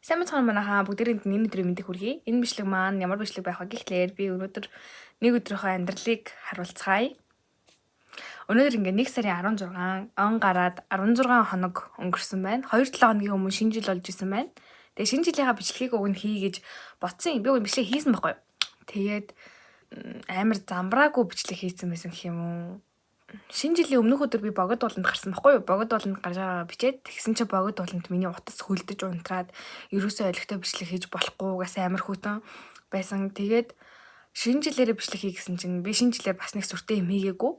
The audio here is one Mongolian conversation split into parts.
Сайн мэцхан манайхаа бүгдээрээ энэ өдрийн мэндийг хүргэе. Энэ бичлэг маань ямар бичлэг байх вэ гэхлээр би өнөөдөр нэг өдрийнхөө амьдралыг харуулцгаая. Өнөөдөр ингээ 1 сарын 16 он гараад 16 хоног өнгөрсөн байна. 2-7 хоногийн өмнө шинэ жил болж исэн байна. Тэгээ шинэ жилийнхаа бичлэгийг уг нь хий гэж бодсон юм. Би уг бичлэг хийсэн байхгүй. Тэгээд амар замбраагүй бичлэг хийсэн байсан гэх юм уу. Шинэ жилийн өмнөх өдөр би богод ууланд гарсан байхгүй юу? Богод ууланд гараа бичээд тэгсэн чи богод ууланд миний утас хөлдөж унтраад ерөөсөө олигтой бичлэг хийж болохгүйгээс амар хүтэн байсан. Тэгээд шинэ жилээрээ бичлэг хий гэсэн чинь би шинэ жилээр бас нэг сүртэй юм хийгээгүй.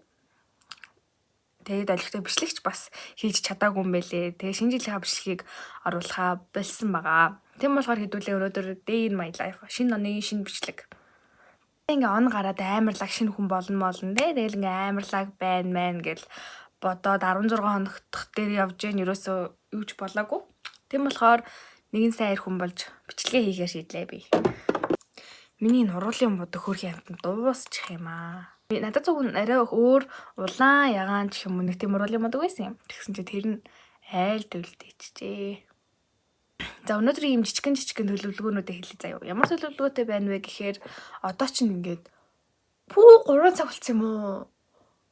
Тэгээд олигтой бичлэгч бас хийж чадаагүй юм байлээ. Тэгээд шинэ жилийнхаа бичлэгийг оруулахаа болсон байгаа. Тэм болохоор хэдүүлээ өнөөдөр Day in my life шинэ оны шинэ бичлэг. Ингээ он гараад амарлаг шинэ хүн болно дээ. Тэгэл ингээ амарлаг байна гэл бодоод 16 хоногдох дээр явж гэн ерөөсөө юуч болоогүй. Тэм болохоор нэгэн сайн хүн болж бичлэгээ хийхээр шийдлээ би. Миний нуруулын бодог хөрх амтнд дуусчих юм аа. Надад зөв арай өөр улаан ягаан ч юм уу нэг тийм нуруулын бодог байсан юм. Тэгсэн чи тэр нь айл дөлдөөчжээ. За өнөөдөр ийм жижигэн төлөвлөгөөнүүдээ хэлье заяа. Ямар төлөвлөгөөтэй байна вэ гэхээр одоо ч ингээд 3 цаг болцсон юм уу?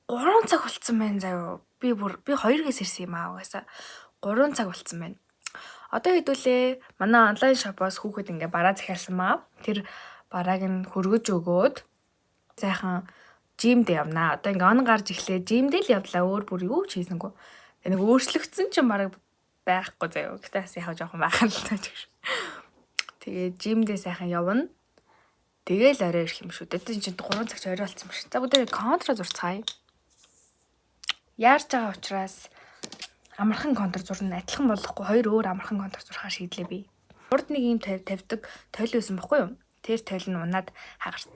3 цаг болцсон байна заяа. Би 2-ээс ирсэн юм аа угаасаа. 3 цаг болцсон байна. Одоо хэдүүлээ манай онлайн шопоос хүүхэд ингээд бараа захиалсан маа. Тэр барааг нь хөргөж өгөөд сайхан жимд явнаа. Одоо ингээд он гарч ихлээ жимдээ л явлаа. Өөр бүр юу ч хийсэнгүй. Нэг өөрчлөгдсөн чинь бараг байхгүй заяа. Гэтэ сайхан жоохон байхаа л тааж. Тэгээ жимдээ сайхан явна. Тэгээл орой ирэх юм шүү. Тэд чинь 3 цагч орой болсон юм шиг. За бүгдээ контра зурцгаая. Яарч байгаа учраас амархан контр зурна адилхан болохгүй 2 өөр амархан контр зурхаар шийдлээ би. Урд нэг юм тавьдаг тойл байсан баггүй юу? Тэр тойл нь унаад хагарсан.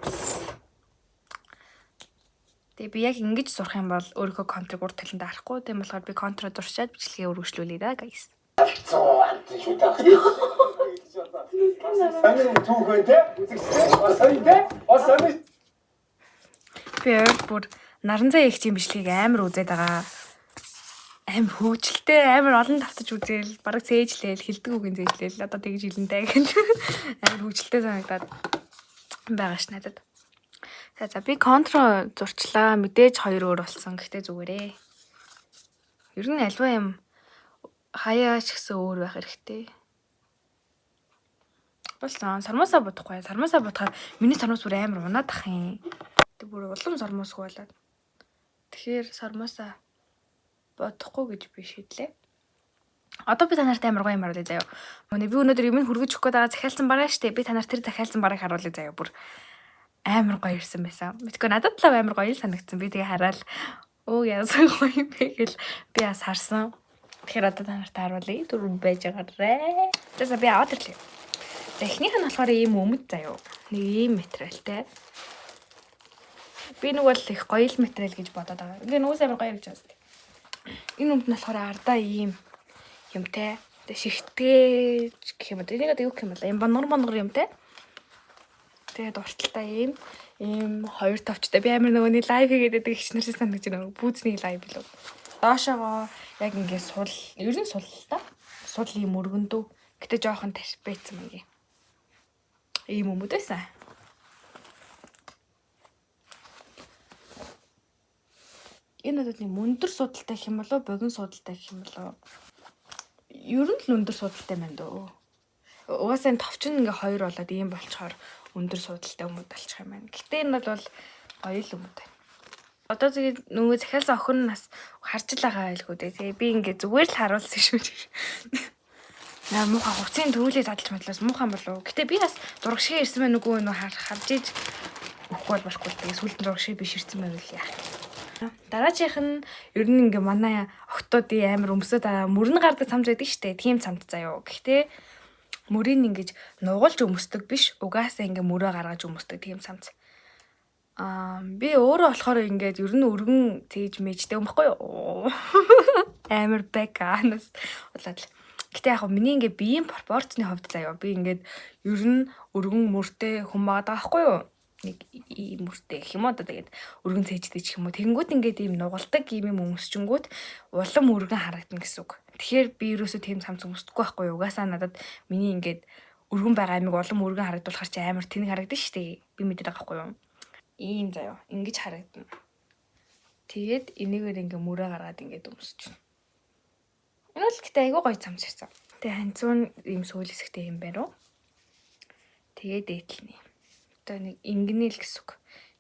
Тэгээ би яг ингэж сурах юм бол өөрийнхөө контрыг урд талд харахгүй. Тийм болохоор би контро зурчаад бичлэгээ өргөжлүүлээ да guys. Би бүр наран цай их юм бичлэгийг амар үзээд байгаа. Амар хөвгөлтэй амар олон давтаж үзээл бараг цээжлээл хилдэг үгийн цээжлээл одоо тэгж хилэнтэй гэл амар хөвгөлтэй санагдаад байгаа ш надад. За би контро зурчлаа мэдээж 2 өөр болсон гэхдээ зүгээрээ. Ер нь альва юм хаяач гэсэн өөр байх хэрэгтэй. Болсон сармаасаа бодохгүй. Сармаасаа бодохоор миний сармаас бүр амар унаад ах юм. Тэг бүр улам сармаасгүй болоод. Тэгэхээр сармаасаа бодохгүй гэж би шийдлээ. Одоо би танарт амар гоё юм харуулъя заяа. Мөн би өнөөдөр юм хөргөж өгөх гээд байгаа захиалсан бараа штэ. Би танарт тэр захиалсан барааг харуулъя заяа бүр. Амар гоё ирсэн байсан. Мэдгүй надад л амар гоё санагдсан. Би тэгээ хараад оо яасан гоё юм бэ гэл би бас харсан. Тэгэхээр одоо танарт харуулъя. Түрүү байж байгаарэ. За би аваад ирлээ. За эхнийх нь болохоор ийм өмд заяа. Нэг ийм материалтай. Би нэг бол их гоё л материал гэж бодоод байгаа. Ингээ нүүс амар гоё гэж байна. Энэ өмд нь болохоор ардаа ийм юмтай. Тэгээ шигтгэж гэх юм уу. Энийг одоо юу гэх юм бэ? Ийм банур юмтай. Тэгээд урталтай ийм 2 тавчтай би амар нөгөөний лайв хийгээд байдаг ихчнэрээс санагдаж байна. Бүүцний лайв билүү. Доошоогоо яг ингэ сул, ер нь сул та. Сул ийм өргөндөө. Гэтэ жоохон тарьбайцсан маяг. Ийм өмд байсан. Энэ надад нэг өндөр судалтай гэх юм болоо, богино судалтай гэх юм болоо. Ер нь л өндөр судалтай байна дөө. Угаасаа энэ товчин ингээ 2 болоод ийм болчоор өндөр судалтай өмд болчих юм байна. Гэтэ энэ бол гоё л өмд байна. Одоо тэгээд нөгөө захиалсан охин нь бас харж л байгаа байлгүй дээ. Тэгээ би ингээ зүгээр л харуулсан шүү. Наа муухай хувцсын төвлөө задлж мэдлээс муухай болов. Гэтэ би бас зураг шиг ирсэн байх нүгөө нөө харж иж өгөхгүй бол болохгүй. Тэгээ сүлдэн зураг шиг биш ирсэн байх үл яах. Дараачих нь ер нь ингээ манай охтуудын амар өмсөд мөрн гардаг цамц байдаг штэ. Тийм цамц заяо. Гэхдээ мөрийг ингэж нугалж өмсдөг биш. Угаасаа ингээ мөрөө гаргаж өмсдөг тийм цамц. Би өөрөө болохоор ингээд ер нь өргөн цээж мэжтэй юм баггүй юу? Амар бэканас болоод л. Гэтэ яг миний ингээ биеийн пропорцны хувьд заяа. Би ингээд ер нь өргөн мөртэй хүн байгаа байхгүй юу? Нэг ийм мөртэй гэх юм уу одоо тэгээд өргөн цээжтэй ч юм уу. Тэгэнгүүт ингээд ийм нугалдаг ийм юм өмсчингүүт улам өргөн харагдана гэсэн үг. Тэгэхээр би ерөөсөө тийм цамц өмсдөггүй байхгүй юу. Угаасаа надад миний ингээд өргөн байгаа амиг улам өргөн харагдуулахар чи амар тэнэг харагдаж штэ. Би мэдээд байгаа байхгүй юу. Ийм заяа. Ингэж харагдана. Тэгээд энийгээр ингээ мөрөө гаргаад ингээд өмсөж байна. Энэ бол гэтээ айгүй гоё цамц ирсэн. Тэгээ ханцуун ийм сүүл хэсэгтэй юм байна уу? Тэгээ дээдлэнэ. Одоо нэг ингэнэл гэсэн үг.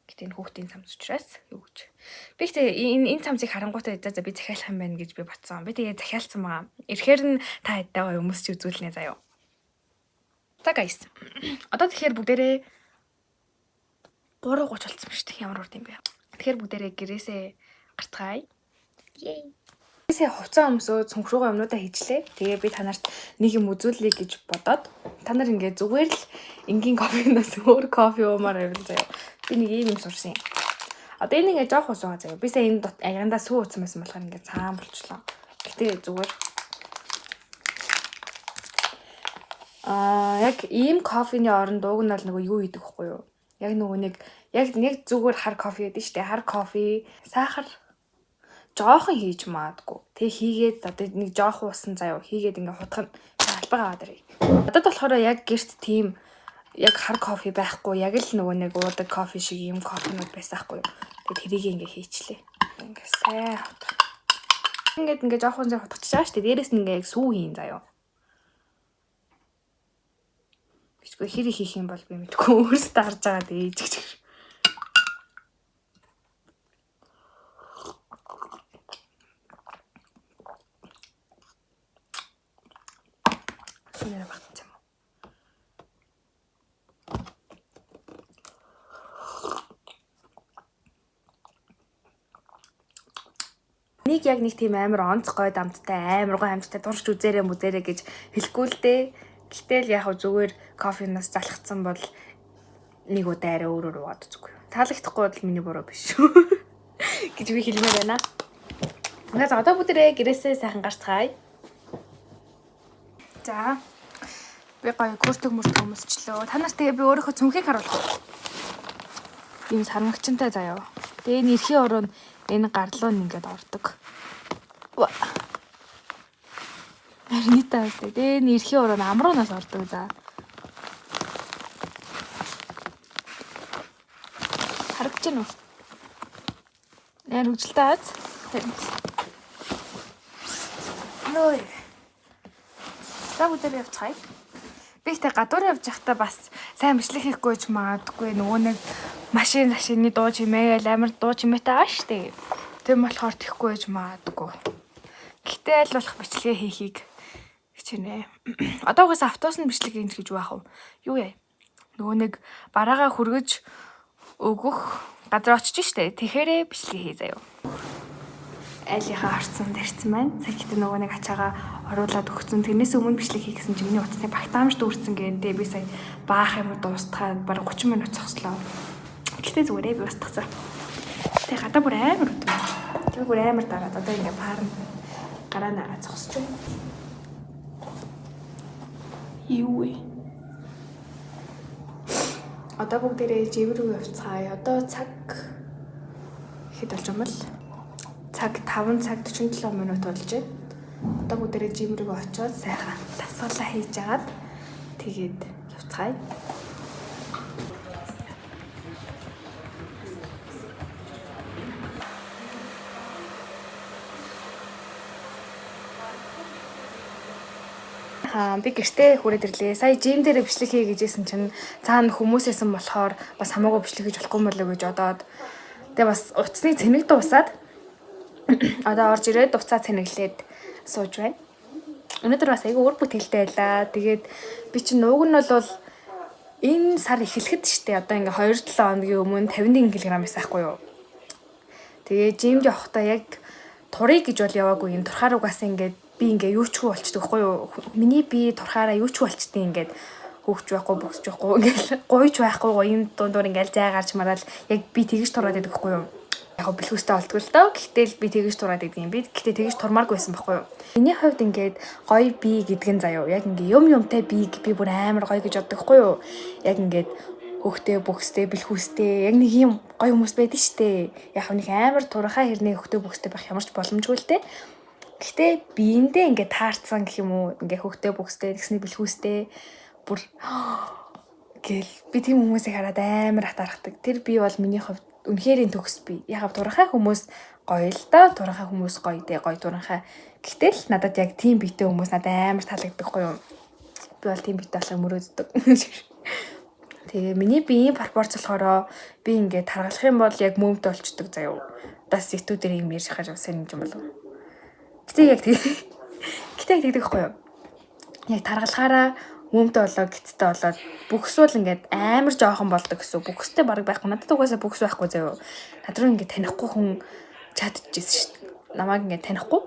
Гэтээ энэ хүүхдийн цамц учраас юу гэж. Би гэтээ энэ цамцыг харангуйтай за би захиалах юм байна гэж би бодсон. Би тэгээ захиалсан байгаа. Ирэхээр нь та хэдтэйгээ өмсч үзүүлнэ заяа. За guys. Одоо тэгэхээр бүгдээрээ 3:30 болсон ба шүү дээ. Ямар урд юм бэ? Тэгэхээр бүгдээрээ гэрээсээ гарцгаая. Yay. Гэрээсээ хувцас өмсөө цүнх рүүгээ өмнөдөө хийжлээ. Тэгээ би та нарт нэг юм үзүүлье гэж бодоод та нар ингээ зүгээр л энгийн кофенаас өөр кофе уумаар байвал заяа. Би нэг ийм юм сурсан юм. Одоо энэ ингээ жоох усгаа заяа. Би сая энэ аягандаа сүү утсан байсан болохоор ингээ цаан болчлоо. Гэтэ зүгээр яг ийм кофений оронд дууг нь бол нөгөө юу идэг вэ юу? Яг нөгөө нэг зүгээр хар кофе гэдэг штэ. Хар кофе, сахар жоохон хийж маадгүй. Тэг хийгээд одоо нэг жоохон усан заяа хийгээд ингээ хутгах албагаа аваад ирээ. Одоо болохоор яг гэрт тийм яг хар кофе байхгүй. Яг л нөгөө нэг уудаг кофе шиг ийм кофенууд байсаахгүй. Тэг тэрийг ингээ хийчлээ. Ингээ сайн хутгах. Ингээ жоохон зай хутгачих байгаа штэ. Дээрээс нь ингээ яг сүү хийн заяа. Гэхдээ хэрэг хийх юм бол би мэдгүй өөрөөсөө харж байгаа дээж гэж. Шинээр багтсан юм. Нэг яг нэг тийм амар онцгой дамттай амар гой амттай дурч үзээрэй мүзээрэй гэж хэлэхгүй л дээ. Гэтэл яг зүгээр кофенаас залхацсан бол нэг удаа арай өөрөөр уугаад үзгүй. Таалагдахгүй бол миний буруу биш шүү гэж би хэлмээр байна. Ингээд одоо бүгдээ гэрээсээ сайхан гарцгаая. За. Би гоё көртөг өмсчлөө. Та нарт тэгээ би өөрийнхөө цүнхийг харуулах. Ийм сармагчтай заяа. Тэгээ энэ эрхийн өрөө энэ гарлуу ингээд ордог. Маринитаас тэгээ энэ эрхийн өрөө амруунаас ордог за. Харагдаж байна уу? Нэр хөвгөлтэй аз. Нөө. За бүгдээ явцгаая. Би ихтэй гадуур явж байхдаа бас сайн бичлэг хийхгүй ч магадгүй нөгөө нэг машины дуу чимээ амар дуу чимээтэй байгаа штэ. Тэм болохоор тэхгүй ч магадгүй. Гэхдээ аль болох бичлэгээ хийхийг хичээнэ. Одоо угсаа автобусны бичлэг хийн гэж байх уу? Юу яа? Нөгөө нэг бараагаа хүргэж өгөх газар очиж штэ. Тэгэхээрээ бичлэг хий заяа. Айлынхаа харцсан дэрсэн байна. Цагт нөгөө нэг ачаагаа оруулаад өгсөн. Тэрнээс өмнө бичлэг хийх гэсэн чинь миний утасны багтаамж дүүрсэн гэнтэй. Би сая баах юм дуустгаад бараг 30 минут зогслоо. Гэхдээ зүгээрээ би устгацсан. Тэгээ гадаа бүр амар өтөв. Тэгээ бүр амар дараад одоо ингээ парн гараа нараа зогсож байна. Юу вэ? Одоо бүгдээрээ жив рүү явцгаая. Одоо цаг хэд болж юм бол? Цаг 5 цаг 47 минут болж байна. Одоо бүгдээрээ жим рүү очиод сайхан дасгалаа хийж агаад тэгээд явцгаая. Би гэртээ хүрээд ирлээ. Сая жим дээр бичлэг хий гэжсэн чинь цаана хүмүүсээсэн болохоор бас хамаагүй бичлэг хийж болохгүй мөлөө гэж бодоод тэгээ бас утасны цэнэг дуусаад одоо орж ирээд уцаа цэнэглээд сууж байна. Өнөөдөр бас айгүй ур бүтээлтэй байлаа. Тэгээд би чинь нууг нь бол энэ сар эхлэхэд штэ одоо ингээ 2-7 хоногийн өмнө 51 кг байсан байхгүй юу. Тэгээ жимд явахдаа яг турыг гэж бол яваагүй юм. Турхаар угаас ингээд би ингээ юучгүй болчдөг байхгүй юу. Миний би турхаараа юучгүй болчтой ингээд хөөгч байхгүй бөксч байхгүй ингээл гойж байхгүй юм дундуур ингээл зай гарч мараал яг би тэгж тураад байдаг байхгүй юу. Яг бэлхүүстэй болтгүй л доо. Гэхдээ би тэгж тураад байдаг юм. Би гэхдээ тэгж турмааргүй байсан байхгүй юу. Миний хувьд ингээд гоё би гэдгэн заяа. Яг ингээ юмтай би бүр амар гоё гэж боддог байхгүй юу. Яг ингээд хөхтэй бөкстэй бэлхүүстэй яг нэг юм гоё хүмүүс байдаг штэ. Яг нэг амар турхаа хэрнээ хөхтэй бөкстэй байх ямарч боломжгүй л те. Гэтэ биендээ ингээд таарцсан гэх юм уу? Ингээ хөхтэй бүхстэй тэгсний бэлхүүстэй бүр гэл би тийм хүмүүсийг хараад амар хатаархдаг. Тэр би бол миний хувьд үнэхэрийн төгс би. Яг туранхай хүмүүс гоё л да. Туранхай хүмүүс гоё дээ. Гоё туранхай. Гэтэл надад яг тийм биетэй хүмүүс надад амар таалагддаг гоё юм. Би бол тийм биетэй болохоор мөрөөддөг. Тэгээ миний биеийн пропорц болохоор би ингээд таргалах юм бол яг мөмт болчдөг заяа. Дас сэтүүдээр юм ярьж хаж сайн юм болов. Гэтэ яг тэгдэг байхгүй юу? Яг таргалахаараа мөмтө болоо гиттэй болоод бүхсүүл ингээд амар жоохон болдог гэсэн. Бүхстэй баг байхгүй. Надад угаасаа бүхс байхгүй заяа. Над руу ингээд танихгүй хүн чадчихжээ шүү дээ. Намайг ингээд танихгүй.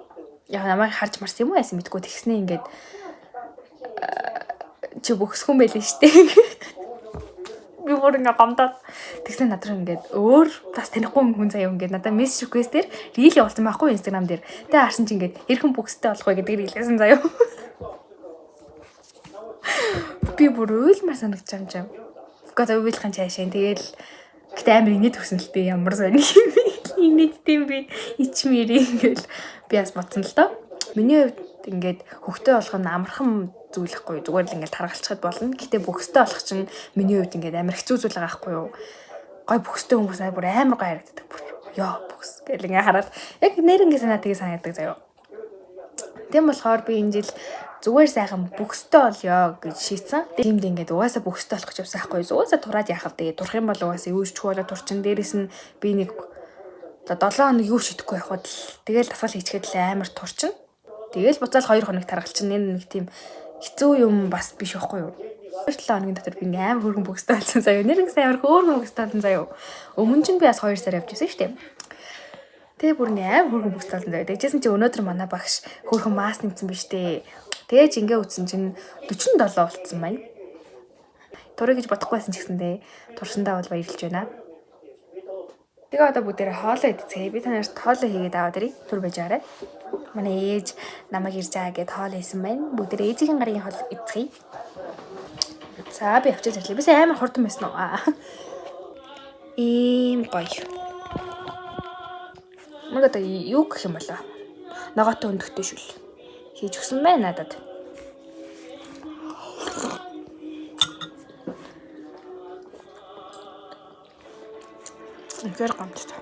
Яг намайг харж марсан юм уу яасан мэдгүй тэгснээ ингээд чи бүхс хүн байлээ шүү дээ. Би бүр ингээд гомдоод тэгснээ над руу ингээд өөр бас танихгүй хүн заяа ингээд надад мессеж request дээр рeel явуулсан байхгүй Instagram дээр. Тэгээ харсан чи ингээд хэрхэн бүхстэй болох вэ гэдгийг хэлсэн заяа. Би бүр уйлмар санагдаж юм жаа. Гэхдээ уйлахын цаашаа тэгэл гэтээ амар инээд төсөн л дээ ямар сони инээдтэй би ичмэрээ ингээл би бас бодсон л доо. Миний хувьд ингээд хөхтэй болох нь амархан зүйлэхгүй зүгээр л ингээд таргалцахад болно. Гэтээ бүхстэй болох чинь миний хувьд ингээд амар хэцүү зүйл байгаа байхгүй юу? Гой бүхстэй хүмүүс бүр амар гоё харагддаг бүр. Ёо бүхс гэл ингээд хараад яг нэрнгээ санаа тийг санагддаг заяа. Тэм болохоор би энэ жил зүгээр сайхан бүхстэй болёо гэж шийдсэн. Тиймд ингээд угаасаа бүхстэй болох гэж явсан байхгүй юу? Угаасаа тураад яхав тэгээ турах юм бол угаасаа юу ч чуулаа турчин дээрэс нь би нэг 7 хоног юу шидэхгүй явхад тэгэл дасгал хийчихэд л амар турчин. Тэгэл буцаал 2 хоног таргалчин нэг тийм хэцүү юм бас биш байхгүй юу? 2-7 хоногийн дотор би ингээм амар хөргөн бүхстэй болсон заяа. Нэрнээс амар хөөргөн бүхстэй болсон заяа. Өмнө нь би бас 2 сар явж байсан шүү дээ. Тэгээ бүр ингээм хөргөн бүхстэй болсон заяа. Тэгжсэн чи өнөөдөр манай багш хөргөн мас нэмсэн биз дээ. Тэгэж ингээ үтсэн чинь 47 болцсон байна. Турыг гэж бодохгүйсэн ч гэсэндээ туршиндаа бол баярлж байна. Тэгээ одоо бүгдээрээ хоолоо идцгээе. Би танарт хоолоо хийгээд аваад ирье. Түр байж байгаарай. Манай ээж намайг ирж байгаа гэд хоол хийсэн байна. Бүгдээрээ ээжийн гарын хоол идцгээе. За би авчиж ирлээ. Бис амар хурдан байсан уу? Ийм гоё. Мөн одоо юу гэх юм болоо? Ногоотой өндөгтэй шүл. Хийж өгсөн байна надад. Үнэхээр гомдсон.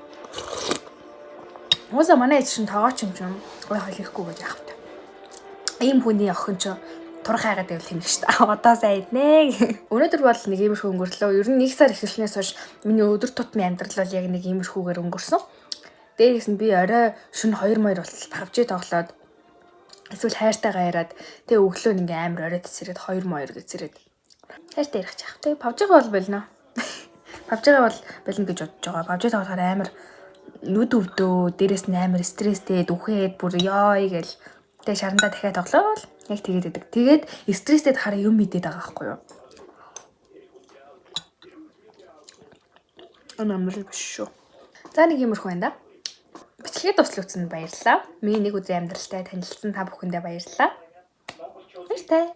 Уусаа манай ээж шин тоогооч юм чинь ой холихгүй гэж яах вэ? Ийм хүний охин ч турах хайгаад байвал тэнэг шүү дээ. Одоо сайн иднэ. Өнөөдөр бол нэг иймэрхүү өнгөрлөө. Ер нь 1 сар эхлснээс хойш миний өдөр тутмын амьдрал бол яг нэг иймэрхүүгээр өнгөрсөн. Дээрээс нь би орой шөнө 2 болтол PUBG тоглоод эсвэл хайртайгаа яриад тэгээ өглөө нэг амар оройд цэрэд 2 гэж цэрэд. Хайртай ярих чаах. Тэгээ PUBG бол болно. PUBG бол болно гэж бодож байгаа. PUBG тоглохоор амар нүд өвдөө, дээрээс нь амар стресстэй, дүхэд бүр ёй гэл тэгээ шарандаа дахиад тоглоод яг тэгээд идэг. Тэгээд стресстэй хараа юм мэдээд байгаа байхгүй юу? Амар биш шүү. За нэг юмрхүү байна да. Бичлэгээ дуслуулсан баярлалаа. Миний нэг өдрийн амьдралтай танилцсан та бүхэндээ баярлалаа. Баяртай.